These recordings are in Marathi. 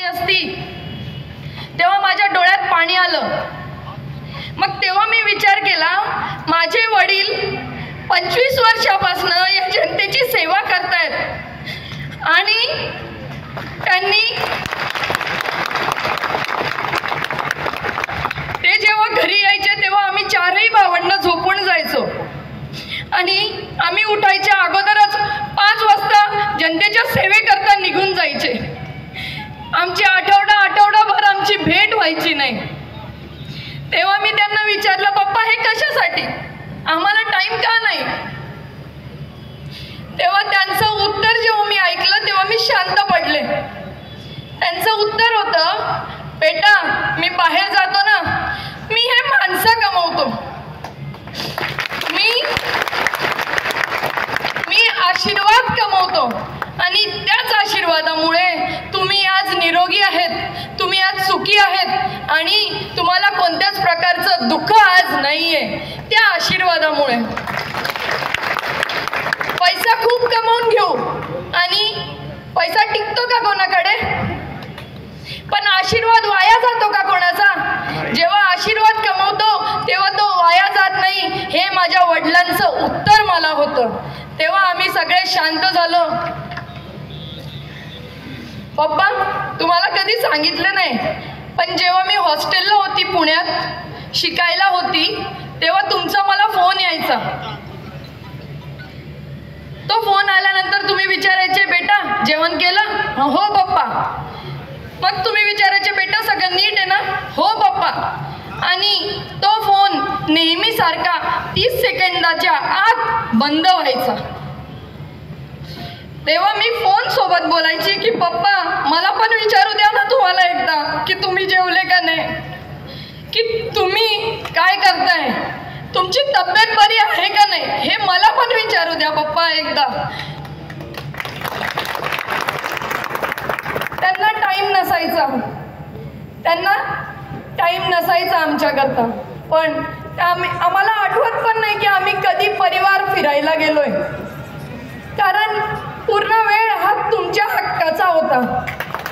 असती तेव्हा माझ्या डोळ्यात पाणी आलं। मग तेव्हा मी विचार केला, माझे वडील 25 वर्षापासून या जनतेची सेवा करतायत आणि त्यांनी ते जेव्हा घरी यायचे तेव्हा आम्ही चारही भावंड झोपून जायचो आणि आम्ही उठायच्या अगोदरच 5 वाजता जनतेच्या सेवेकरता निघून जायचे। आमची आठवडाभर आमची भेट व्हायची नाही। तेव्हा मी त्यांना विचारलं, पप्पा हे कशासाठी, आम्हाला टाइम का नाही? तेव्हा त्यांचं उत्तर जेव्हा मी ऐकलं तेव्हा मी शांत पडले। त्यांचं उत्तर होतं, बेटा मी बाहेर जातो ना, मी हे माणसं कमवतो, मी आशीर्वाद कमवतो आणि त्याच आशीर्वादामुळे तुम्ही आज निरोगी आहेत, तुम्ही आज सुखी आहेत आणि तुम्हाला कोणत्याच प्रकारचं दुःख आज नाहीये, त्या आशीर्वादामुळे। पैसा खूप कमवून घेऊ आणि पैसा टिकतो का कोणाकडे? पण आशीर्वाद वाया जातो का कोणाचा? जेव्हा आशीर्वाद कमवतो तेव्हा तो वाया जात नाही, हे माझ्या वडिलांचं उत्तर मला होतं। तेव्हा आम्ही सगळे शांत झालो। पप्पा तुम्हाला कधी सांगितलं नाही, पण जेव्हा मी हॉस्टेलला होती, पुण्यात शिकायला होती, तेव्हा तुमचा मला फोन यायचा। तो फोन आल्यानंतर तुम्ही विचारायचे, बेटा जेवण केलं? हो पप्पा। मग तुम्ही विचारायचे, बेटा सगळं नीट आहे ना? हो पप्पा। आणि तो फोन नेहमी सारखा 30 सेकंदाच्या आत बंद व्हायचा। तेव्हा मी फोन सोबत बोलायची की पप्पा मला पण विचारू द्या ना तुम्हाला एकदा की तुम्ही जेवले का नाही, की तुम्ही काय करताय, तुमची तब्येत बरी आहे का नाही, हे मला पण विचारू द्या पप्पा एकदा। त्यांना टाइम नसायचा आमच्याकरता, पण आम्हाला आठवत पण नाही की आम्ही कधी परिवार फिरायला गेलोय, कारण पूर्ण वेळ हा तुमच्या हक्काचा होता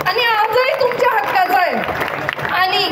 आणि आजही तुमच्या हक्काचा आहे। आणि